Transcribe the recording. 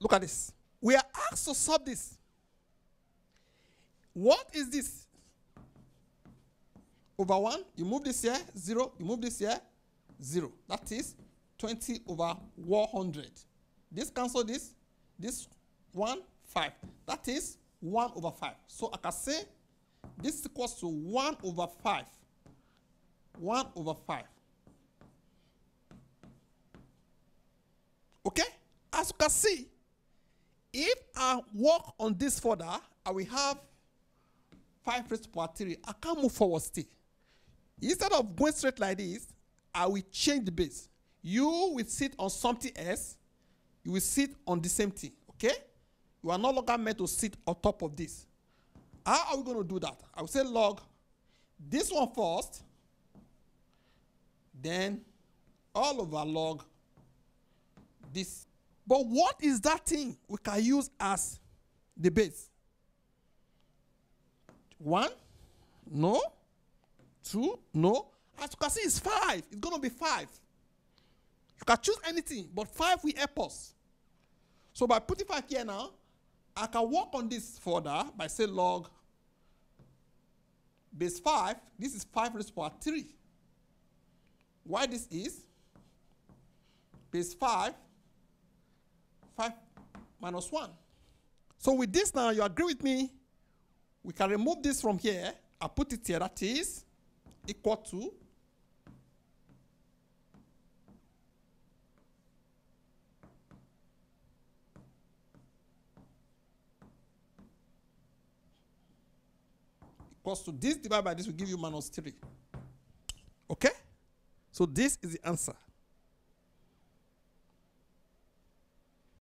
Look at this. We are asked to solve this. What is this? Over 1, you move this here, 0, you move this here, 0. That is 20 over 100. This cancel this 1, 5. That is 1 over 5. So I can say this is equals to 1 over 5. 1 over 5. Okay? As you can see, if I work on this further, I will have 5 raised to power 3. I can't move forward still. Instead of going straight like this, I will change the base. You will sit on something else. You will sit on the same thing. Okay? You are no longer meant to sit on top of this. How are we going to do that? I will say log this one first, then all over log this. But what is that thing we can use as the base? 1? No. 2? No. As you can see, it's 5. It's going to be 5. You can choose anything, but 5 will help us. So by putting 5 here now, I can work on this further by saying log base 5. This is 5 raised to power 3. Why this is base 5, 5 minus 1. So with this now, you agree with me? We can remove this from here. I put it here. That is equal to this divided by this will give you minus 3. Okay? So this is the answer.